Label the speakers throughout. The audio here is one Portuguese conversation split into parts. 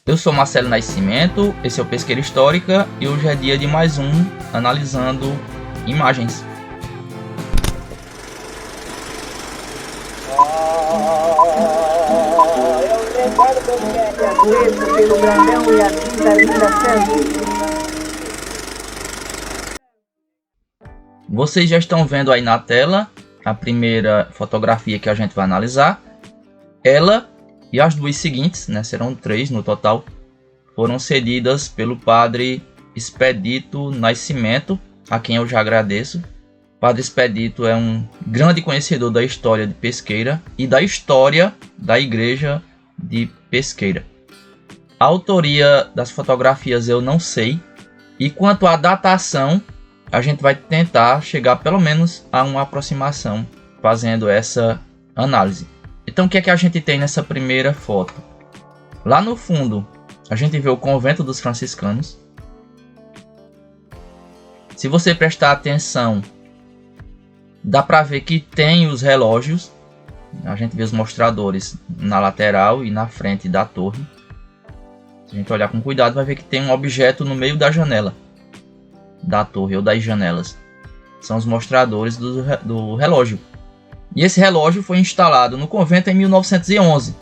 Speaker 1: Eu sou Marcelo Nascimento, esse é o Pesqueira Histórica e hoje é dia de mais um Analisando Imagens. Vocês já estão vendo aí na tela a primeira fotografia que a gente vai analisar. Ela e as duas seguintes, né, serão 3 no total, foram cedidas pelo padre Expedito Nascimento, a quem eu já agradeço. O padre Expedito é um grande conhecedor da história de Pesqueira e da história da igreja de Pesqueira. A autoria das fotografias eu não sei, e quanto à datação, a gente vai tentar chegar pelo menos a uma aproximação fazendo essa análise. Então o que é que a gente tem nessa primeira foto? Lá no fundo a gente vê o convento dos franciscanos. Se você prestar atenção, dá para ver que tem os relógios. A gente vê os mostradores na lateral e na frente da torre. Se a gente olhar com cuidado, vai ver que tem um objeto no meio da janela da torre ou das janelas. São os mostradores do relógio. E esse relógio foi instalado no convento em 1911.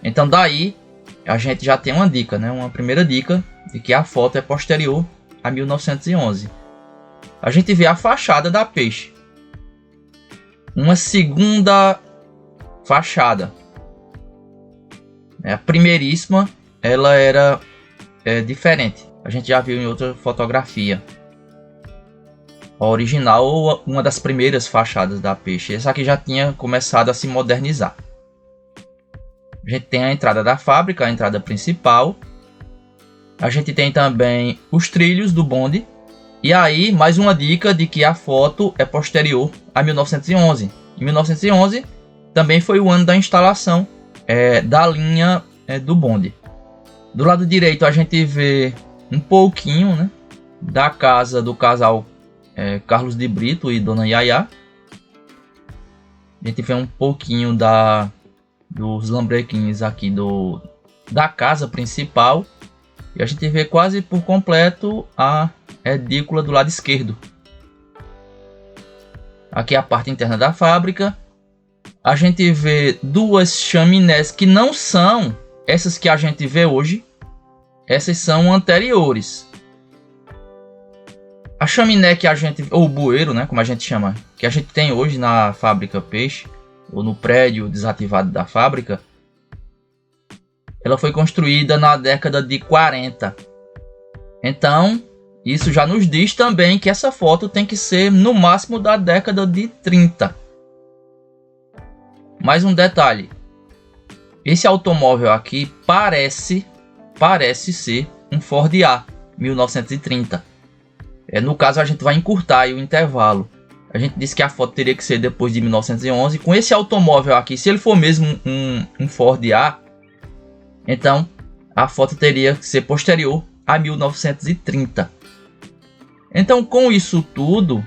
Speaker 1: Então daí a gente já tem uma dica, né? Uma primeira dica de que a foto é posterior a 1911. A gente vê a fachada da Peixe. Uma segunda fachada. A primeiríssima, ela era diferente. A gente já viu em outra fotografia. A original ou uma das primeiras fachadas da Peixe. Essa aqui já tinha começado a se modernizar. A gente tem a entrada da fábrica, a entrada principal. A gente tem também os trilhos do bonde. E aí, mais uma dica de que a foto é posterior a 1911. Em 1911 também foi o ano da instalação da linha do bonde. Do lado direito a gente vê um pouquinho, né, da casa do casal Carlos de Brito e Dona Yaya. A gente vê um pouquinho dos lambrequins aqui da casa principal. E a gente vê quase por completo a edícula do lado esquerdo. Aqui é a parte interna da fábrica. A gente vê duas chaminés que não são essas que a gente vê hoje. Essas são anteriores. A chaminé que a gente, ou o bueiro, né, como a gente chama, que a gente tem hoje na fábrica Peixe, ou no prédio desativado da fábrica, ela foi construída na década de 40. Então, isso já nos diz também que essa foto tem que ser no máximo da década de 30. Mais um detalhe. Esse automóvel aqui parece ser um Ford A 1930. No caso, a gente vai encurtar aí o intervalo. A gente disse que a foto teria que ser depois de 1911. Com esse automóvel aqui, se ele for mesmo um Ford A, então a foto teria que ser posterior a 1930. Então, com isso tudo,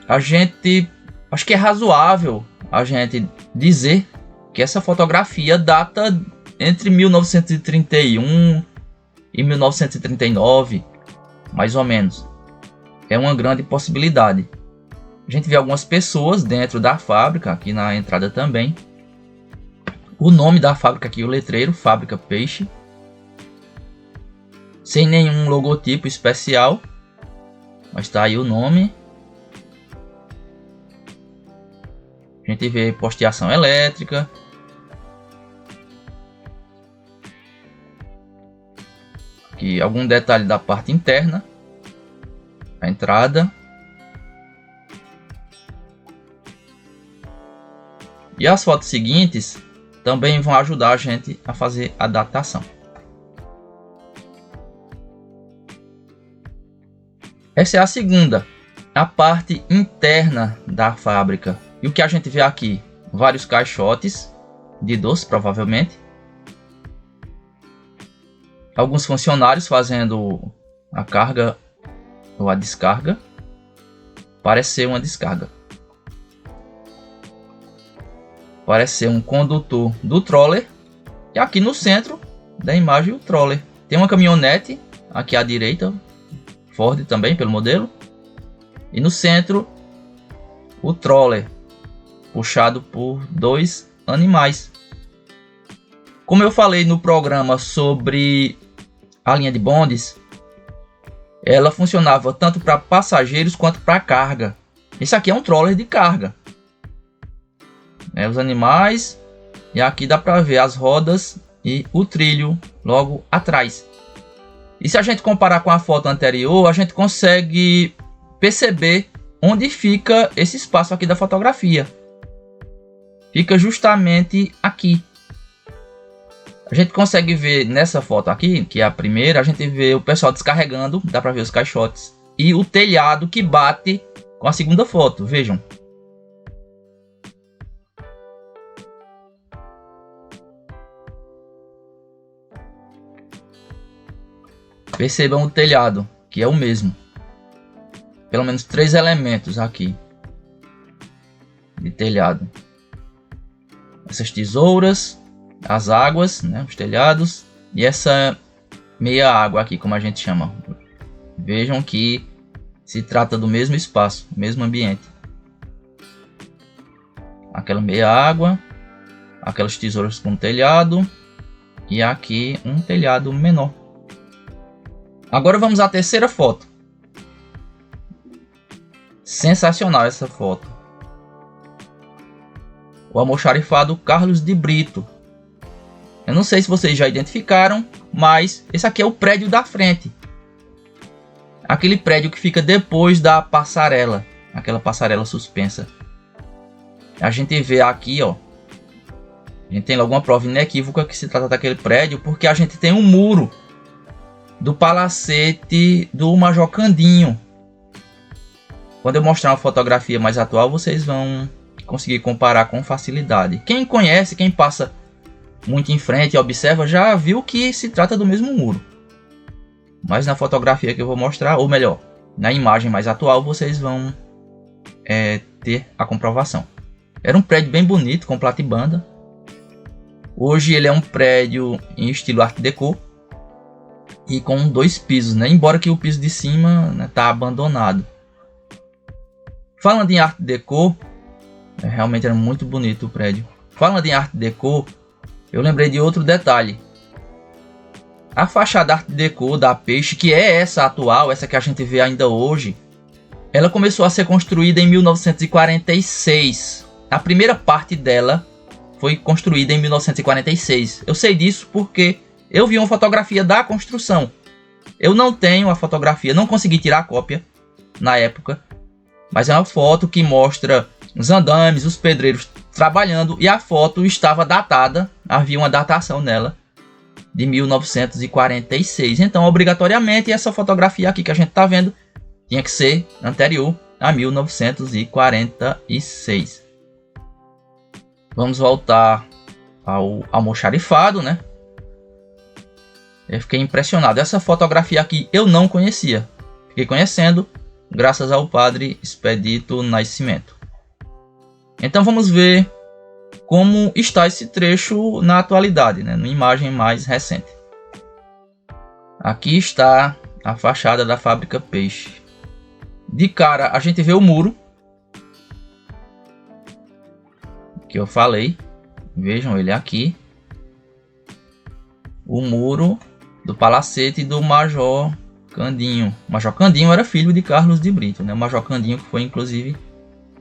Speaker 1: acho que é razoável a gente dizer que essa fotografia data entre 1931 e 1939, mais ou menos. É uma grande possibilidade. A gente vê algumas pessoas dentro da fábrica, aqui na entrada também. O nome da fábrica aqui, o letreiro, Fábrica Peixe. Sem nenhum logotipo especial, mas está aí o nome. A gente vê posteação elétrica. Aqui algum detalhe da parte interna. A entrada. E as fotos seguintes também vão ajudar a gente a fazer a datação. Essa é a segunda, a parte interna da fábrica. E o que a gente vê aqui? Vários caixotes de doce, provavelmente. Alguns funcionários fazendo a carga ou a descarga. Parece ser uma descarga. Parece ser um condutor do troller. E aqui no centro da imagem o troller. Tem uma caminhonete aqui à direita, Ford também pelo modelo, e no centro o troller puxado por dois animais. Como eu falei no programa sobre a linha de bondes, ela funcionava tanto para passageiros quanto para carga. Esse aqui é um troller de carga. Os animais, e aqui dá para ver as rodas e o trilho logo atrás. E se a gente comparar com a foto anterior, a gente consegue perceber onde fica esse espaço aqui da fotografia. Fica justamente aqui. A gente consegue ver nessa foto aqui, que é a primeira, a gente vê o pessoal descarregando, dá para ver os caixotes, e o telhado que bate com a segunda foto, vejam. Percebam o telhado, que é o mesmo. Pelo menos 3 elementos aqui de telhado. Essas tesouras, as águas, né, os telhados, e essa meia água aqui, como a gente chama. Vejam que se trata do mesmo espaço, mesmo ambiente. Aquela meia água, aquelas tesouras com telhado, e aqui um telhado menor. Agora vamos à terceira foto. Sensacional essa foto. O almoxarifado Carlos de Brito. Eu não sei se vocês já identificaram, mas esse aqui é o prédio da frente. Aquele prédio que fica depois da passarela, aquela passarela suspensa. A gente vê aqui, ó. A gente tem logo uma prova inequívoca que se trata daquele prédio, porque a gente tem um muro do palacete do Major Candinho. Quando eu mostrar uma fotografia mais atual, vocês vão conseguir comparar com facilidade. Quem conhece, quem passa muito em frente e observa, já viu que se trata do mesmo muro. Mas na fotografia que eu vou mostrar, ou melhor, na imagem mais atual, vocês vão ter a comprovação. Era um prédio bem bonito, com platibanda. Hoje ele é um prédio em estilo Art Deco e com 2 pisos, né? Embora que o piso de cima está abandonado. Falando em Art Deco, realmente era muito bonito o prédio. Falando em Art Deco, eu lembrei de outro detalhe. A fachada Art Deco da Peixe, que é essa atual, essa que a gente vê ainda hoje, ela começou a ser construída em 1946. A primeira parte dela foi construída em 1946. Eu sei disso porque eu vi uma fotografia da construção. Eu não tenho a fotografia, não consegui tirar a cópia na época, mas é uma foto que mostra os andames, os pedreiros trabalhando, e a foto estava datada, havia uma datação nela, de 1946. Então, obrigatoriamente, essa fotografia aqui que a gente está vendo tinha que ser anterior a 1946. Vamos voltar ao almoxarifado, né? Eu fiquei impressionado. Essa fotografia aqui eu não conhecia. Fiquei conhecendo graças ao padre Expedito Nascimento. Então vamos ver como está esse trecho na atualidade, né? Numa imagem mais recente. Aqui está a fachada da fábrica Peixe. De cara a gente vê o muro que eu falei. Vejam ele aqui. O muro do palacete do Major Candinho. O Major Candinho era filho de Carlos de Brito, né? O Major Candinho que foi inclusive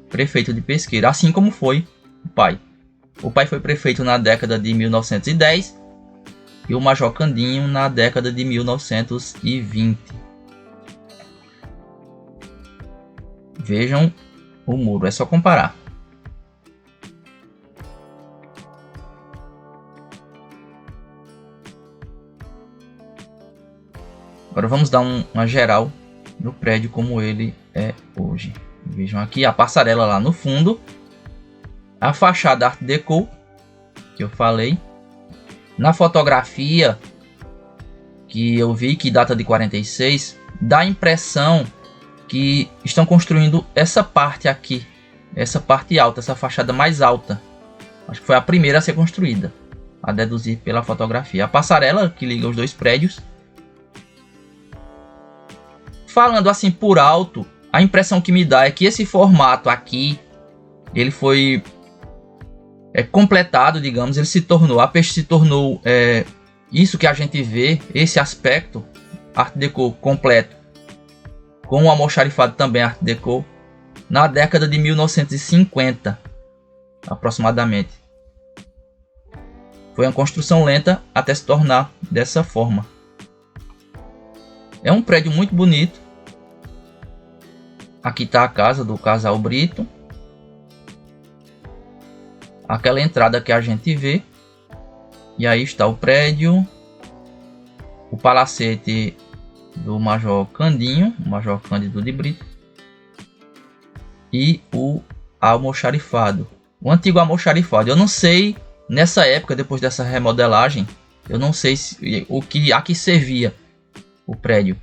Speaker 1: prefeito de Pesqueira, assim como foi o pai. O pai foi prefeito na década de 1910 e o Major Candinho na década de 1920. Vejam o muro, é só comparar. Agora vamos dar uma geral no prédio como ele é hoje. Vejam aqui a passarela lá no fundo. A fachada Art Deco, que eu falei. Na fotografia que eu vi, que data de 46, dá a impressão que estão construindo essa parte aqui. Essa parte alta, essa fachada mais alta. Acho que foi a primeira a ser construída. a deduzir pela fotografia. A passarela que liga os dois prédios. Falando assim por alto, a impressão que me dá é que esse formato aqui, ele foi completado, digamos, ele se tornou, a peixe se tornou isso que a gente vê, esse aspecto Art Deco completo, com o almoxarifado também Art Deco, na década de 1950, aproximadamente. Foi uma construção lenta até se tornar dessa forma. É um prédio muito bonito. Aqui está a casa do casal Brito. Aquela entrada que a gente vê. E aí está o prédio. O palacete do Major Candinho, Major Cândido de Brito. E o almoxarifado. O antigo almoxarifado. Eu não sei, nessa época, depois dessa remodelagem, eu não sei a que servia o prédio.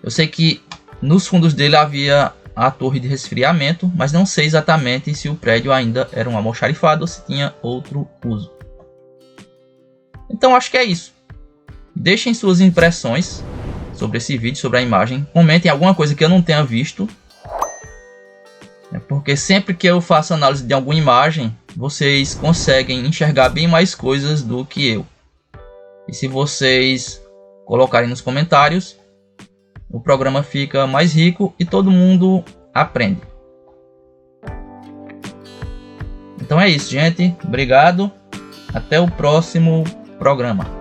Speaker 1: Eu sei que nos fundos dele havia a torre de resfriamento, mas não sei exatamente se o prédio ainda era um almoxarifado ou se tinha outro uso. Então acho que é isso. Deixem suas impressões sobre esse vídeo, sobre a imagem. Comentem alguma coisa que eu não tenha visto. Porque sempre que eu faço análise de alguma imagem, vocês conseguem enxergar bem mais coisas do que eu. E se vocês colocarem nos comentários, o programa fica mais rico e todo mundo aprende. Então é isso, gente. Obrigado. Até o próximo programa.